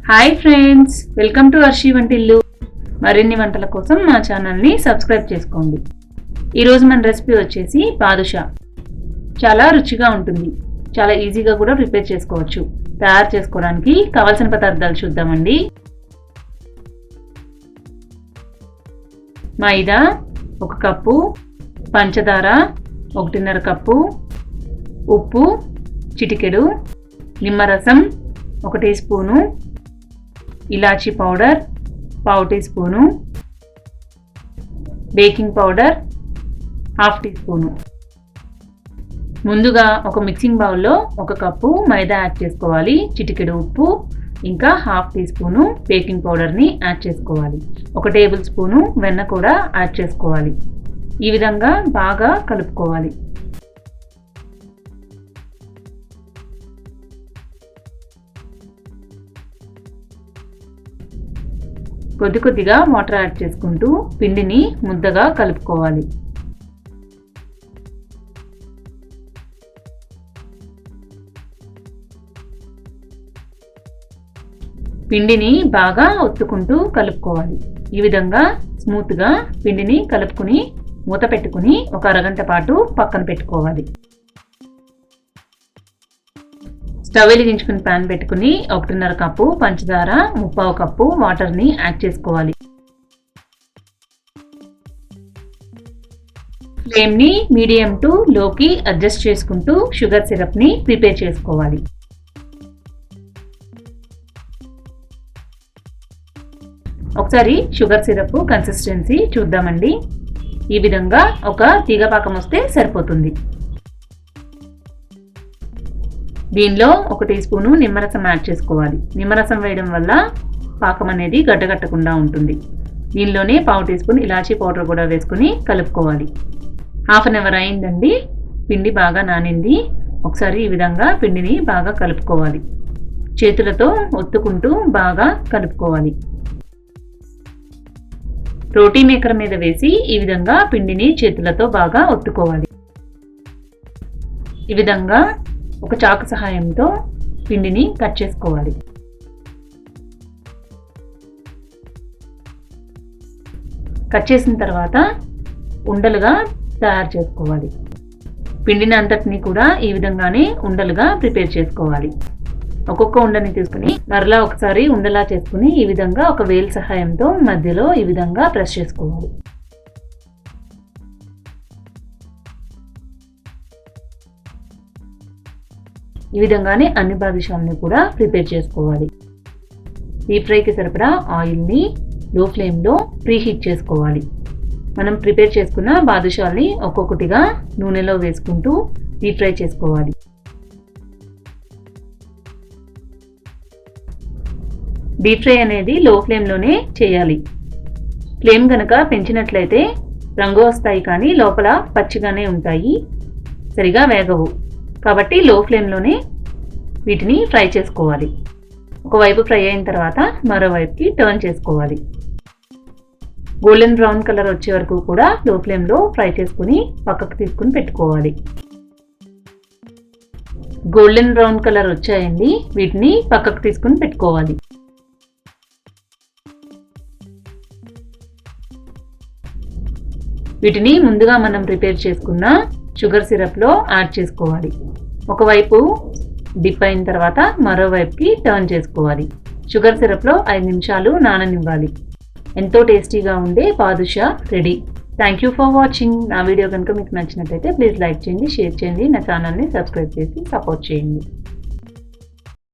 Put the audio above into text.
Hi friends, welcome to Varshi వంటిల్లు. మరిన్ని వంటల కోసం మా ఛానల్ని సబ్స్క్రైబ్ చేసుకోండి. ఈరోజు మన రెసిపీ వచ్చేసి బాదుషా. చాలా రుచిగా ఉంటుంది, చాలా ఈజీగా కూడా ప్రిపేర్ చేసుకోవచ్చు. తయారు చేసుకోవడానికి కావాల్సిన పదార్థాలు చూద్దామండి. మైదా 1 కప్పు, పంచదార 1.5 కప్పు, ఉప్పు చిటికెడు, నిమ్మరసం 1 టీ స్పూను, ఇలాచీ powder 1/2 teaspoon, baking powder 1/2 teaspoon. ముందుగా ఒక మిక్సింగ్ బౌల్లో 1 కప్పు మైదా యాడ్ చేసుకోవాలి, చిటికెడు ఉప్పు, ఇంకా 1/2 టీ స్పూను బేకింగ్ పౌడర్ని యాడ్ చేసుకోవాలి. 1 టేబుల్ స్పూను వెన్న కూడా యాడ్ చేసుకోవాలి. ఈ విధంగా బాగా కలుపుకోవాలి. కొద్ది కొద్దిగా వాటర్ యాడ్ చేసుకుంటూ పిండిని ముద్దగా కలుపుకోవాలి. పిండిని బాగా ఒత్తుకుంటూ కలుపుకోవాలి. ఈ విధంగా స్మూత్గా పిండిని కలుపుకుని మూత పెట్టుకుని ఒక అరగంట పాటు పక్కన పెట్టుకోవాలి. స్టవ్ వెలిగించుకుని ప్యాన్ పెట్టుకుని 1.5 కప్పు పంచదార, 1/4 కప్పు వాటర్ని యాడ్ చేసుకోవాలి. ఫ్లేమ్ని మీడియం టు లోకి అడ్జస్ట్ చేసుకుంటూ షుగర్ సిరప్ని ప్రిపేర్ చేసుకోవాలి. ఒకసారి షుగర్ సిరప్ కన్సిస్టెన్సీ చూద్దామండి. ఈ విధంగా ఒక తీగ పాకం వస్తే సరిపోతుంది. దీనిలో 1 టీ స్పూను నిమ్మరసం యాడ్ చేసుకోవాలి. నిమ్మరసం వేయడం వల్ల పాకం అనేది గడ్డగట్టకుండా ఉంటుంది. దీనిలోనే 1/2 టీ స్పూన్ ఇలాచీ పౌడర్ కూడా వేసుకుని కలుపుకోవాలి. 1/2 అవర్ అయిందండి. పిండి బాగా నానింది. ఒకసారి ఈ విధంగా పిండిని బాగా కలుపుకోవాలి. చేతులతో ఒత్తుకుంటూ బాగా కలుపుకోవాలి. రోటీ మేకర్ మీద వేసి ఈ విధంగా పిండిని చేతులతో బాగా ఒత్తుకోవాలి. ఈ విధంగా ఒక చాకు సహాయంతో పిండిని కట్ చేసుకోవాలి. కట్ చేసిన తర్వాత ఉండలుగా తయారు చేసుకోవాలి. పిండిని అంతటిని కూడా ఈ విధంగానే ఉండలుగా ప్రిపేర్ చేసుకోవాలి. ఒక్కొక్క ఉండని తీసుకుని మరలా ఒకసారి ఉండలా చేసుకుని ఈ విధంగా ఒక వేలు సహాయంతో మధ్యలో ఈ విధంగా ప్రెస్ చేసుకోవాలి. ఈ విధంగానే అన్ని బాదుషాలని కూడా ప్రిపేర్ చేసుకోవాలి. డీప్ ఫ్రైకి సరిపడా ఆయిల్ని లో ఫ్లేమ్లో ప్రీహీట్ చేసుకోవాలి. మనం ప్రిపేర్ చేసుకున్న బాదుషాలని ఒక్కొక్కటిగా నూనెలో వేసుకుంటూ డీప్ ఫ్రై చేసుకోవాలి. డీప్ ఫ్రై అనేది లో ఫ్లేమ్లోనే చేయాలి. ఫ్లేమ్ కనుక పెంచినట్లయితే రంగు వస్తాయి, కానీ లోపల పచ్చిగానే ఉంటాయి, సరిగా వేగవు. కాబట్టి లో ఫ్లేమ్లోనే వీటిని ఫ్రై చేసుకోవాలి. ఒకవైపు ఫ్రై అయిన తర్వాత మరోవైపుకి టర్న్ చేసుకోవాలి. గోల్డెన్ బ్రౌన్ కలర్ వచ్చే వరకు కూడా లో ఫ్లేమ్లో ఫ్రై చేసుకుని పక్కకు తీసుకుని పెట్టుకోవాలి. గోల్డెన్ బ్రౌన్ కలర్ వచ్చాయండి. వీటిని పక్కకు తీసుకుని పెట్టుకోవాలి. వీటిని ముందుగా మనం ప్రిపేర్ చేసుకున్న షుగర్ సిరప్లో యాడ్ చేసుకోవాలి. ఒకవైపు డిప్ అయిన తర్వాత మరోవైపుకి టర్న్ చేసుకోవాలి. షుగర్ సిరప్లో 5 నిమిషాలు నాననివ్వాలి. ఎంతో టేస్టీగా ఉండే badusha ready. Thank you for watching. నా వీడియో కనుక మీకు నచ్చినట్లయితే ప్లీజ్ లైక్ చేయండి, షేర్ చేయండి, నా ఛానల్ని సబ్స్క్రైబ్ చేసి సపోర్ట్ చేయండి.